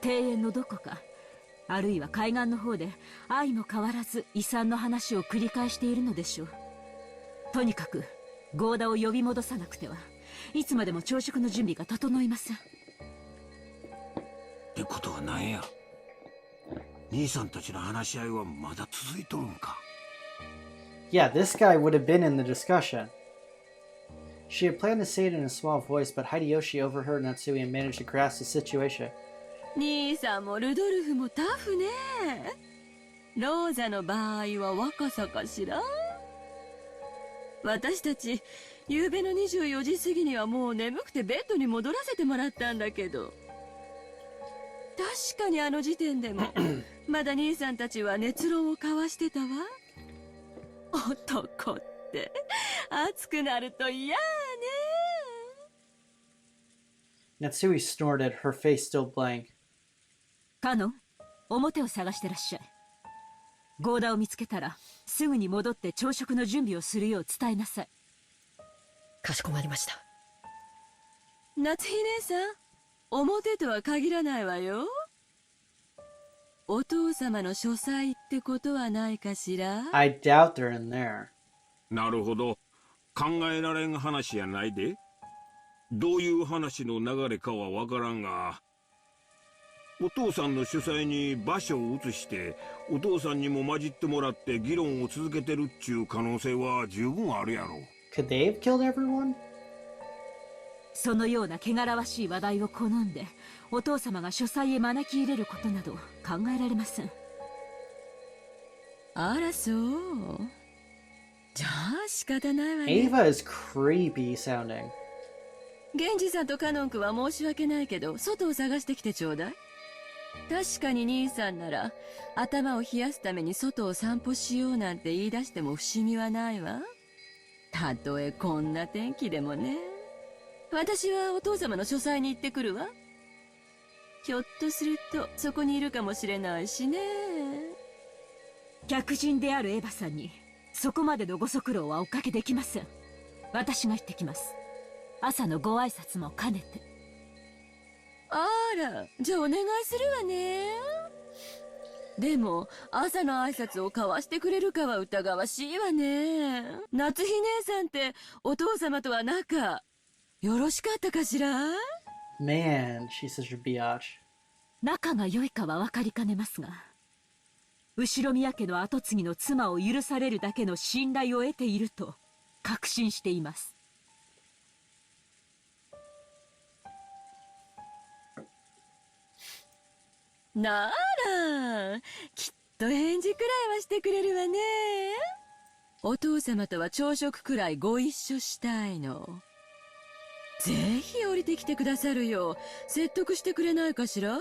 庭園のどこか、あるいは海岸の方で相も変わらず遺産の話を繰り返しているのでしょう。とにかくゴーダを呼び戻さなくてはいつまでも朝食の準備が整いません。ってことは何や、兄さんたちの話し合いはまだ続いとるんか。Yeah, this guy would have been in the discussion. She had planned to say it in a small voice, but Hideyoshi overheard Natsui and managed to grasp the situation. 兄さんもルドルフもタフね。ローザの場合は若さかしら。私たち、夕べの24時過ぎにはもう眠くてベッドに戻らせてもらったんだけど。確かにあの時点でも、まだ兄さんたちは熱論を交わしてたわ。男って、熱くなると嫌ね。Natsui snorted, her face still blank. カノン、表を探してらっしゃい。ゴーダを見つけたら、すぐに戻って朝食の準備をするよう伝えなさい。かしこまりました。夏日姉さん、表とは限らないわよ。お父様の書斎ってことはないかしら？ I doubt they're in there. なるほど。考えられん話やないで。どういう話の流れかはわからんが、お父さんの書斎に場所を移してお父さんにも混じってもらって議論を続けてるっちゅう可能性は十分あるやろ。 Could they have killed everyone? そのような汚らわしい話題を好んでお父様が書斎へ招き入れることなど考えられません。あらそう。じゃあ仕方ないわね。 Ava is creepy sounding. 源氏さんとカノン君は申し訳ないけど外を探してきてちょうだい。確かに兄さんなら頭を冷やすために外を散歩しようなんて言い出しても不思議はないわ。たとえこんな天気でもね。私はお父様の書斎に行ってくるわ。ひょっとするとそこにいるかもしれないしね。客人であるエヴァさんにそこまでのご足労はおかけできません。私が行ってきます。朝のご挨拶も兼ねて。あら、じゃあお願いするわね。でも朝の挨拶を交わしてくれるかは疑わしいわね。夏日姉さんってお父様とは仲よろしかったかしら？ Man, she's such a biatch. 仲が良いかは分かりかねますが、後宮家の跡継ぎの妻を許されるだけの信頼を得ていると確信しています。なら、きっと返事くらいはしてくれるわね。お父様とは朝食くらいご一緒したいの。ぜひ降りてきてくださるよう説得してくれないかしら？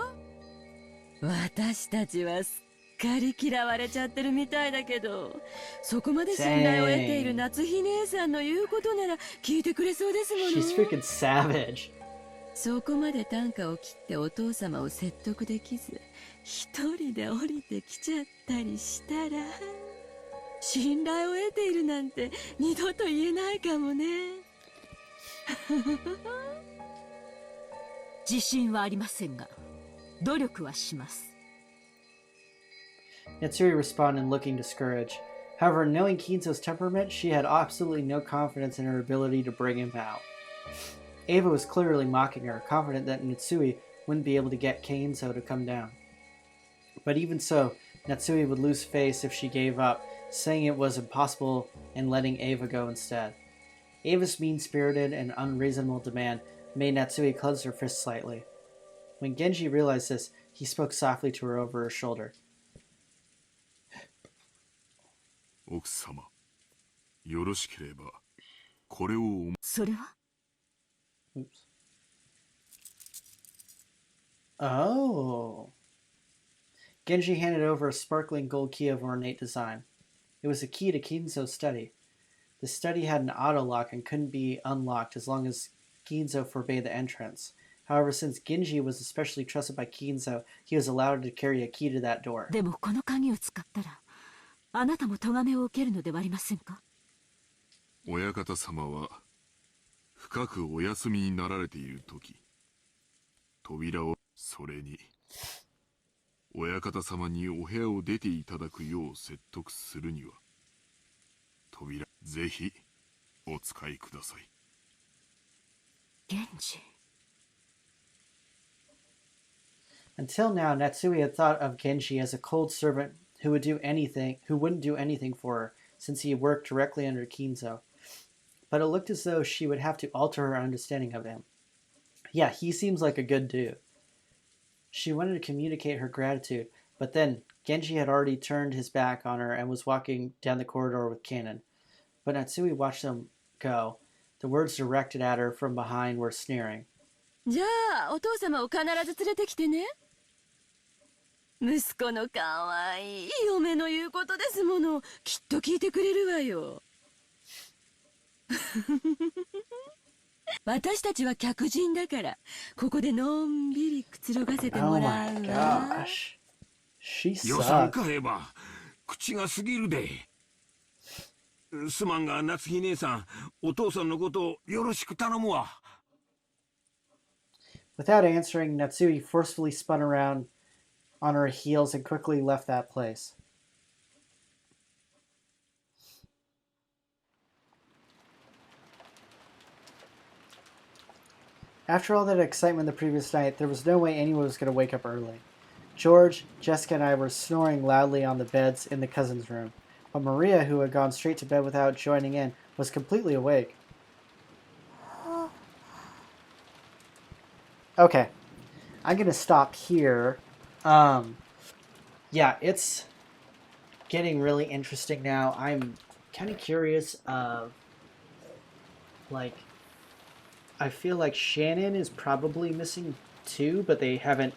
私たちはすっかり嫌われちゃってるみたいだけど、そこまで信頼を得ている夏日姉さんの言うことなら聞いてくれそうですもの。She's freaking savage. そこまで短歌を切ってお父様を説得できず、一人で降りてきちゃったりしたら、信頼を得ているなんて二度と言えないかもね。自信はありませんが、努力はします。Natsui responded, looking discouraged. However, knowing Kinzo's temperament, she had absolutely no confidence in her ability to bring him out. Ava was clearly mocking her, confident that Natsui wouldn't be able to get Kinzo to come down. But even so, Natsui would lose face if she gave up, saying it was impossible and letting Ava go instead. Ava's mean-spirited and unreasonable demand made Natsui clench her fist slightly. When Genji realized this, he spoke softly to her over her shoulder. 奥様、よろしければこれをそれは Oops. Oh. Genji handed over a sparkling gold key of ornate design. It was a key to Kinzo's study. The study had an auto lock and couldn't be unlocked as long as Kinzo forbade the entrance. However, since Genji was especially trusted by Kinzo, he was allowed to carry a key to that door. でもこの鍵を使ったら、あなたも咎めを受けるのではありませんか？親方様は深くお休みになられている時、扉を、それに親方様にお部屋を出ていただくよう説得するには、扉、ぜひお使いください。源氏。 Until now, Natsui had thought of Genji as a cold servant who wouldn't do anything for her, since he worked directly under Kinzo. But it looked as though she would have to alter her understanding of him. Yeah, he seems like a good dude. She wanted to communicate her gratitude, but then Genji had already turned his back on her and was walking down the corridor with Kanon. But Natsui watched them go. The words directed at her from behind were sneering. じゃあ、お父様を必ず連れてきてね。息子のかわいい嫁の言うことですもの。きっと聞いてくれるわよ。私たちは客人だから、ここでのんびりくつろがせてもらうわ。Oh my gosh. She 予算 sucks. 買えば口が過ぎるで。すまんが夏日姉さん、お父さんのことをよろしく頼むわ。Without answering, Natsui forcefully spun around on her heels and quickly left that place. After all that excitement the previous night, there was no way anyone was going to wake up early. George, Jessica, and I were snoring loudly on the beds in the cousins' room, but Maria, who had gone straight to bed without joining in, was completely awake. Okay, I'm going to stop here. Yeah, it's getting really interesting now. I'm kind of curious of, like, I feel like Shannon is probably missing too, but they haven't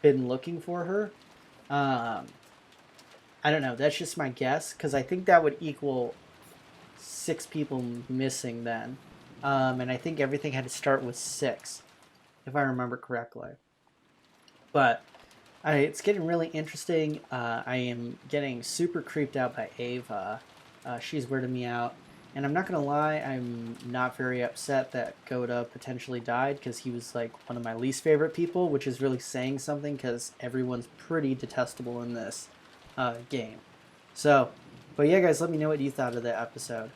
been looking for her. I don't know. That's just my guess, because I think that would equal 6 people missing then. And I think everything had to start with 6, if I remember correctly. But it's getting really interesting. I am getting super creeped out by Ava. She's weirded me out. And I'm not going to lie, I'm not very upset that Goda potentially died, because he was like one of my least favorite people, which is really saying something, because everyone's pretty detestable in this game. So, but yeah guys, let me know what you thought of the episode.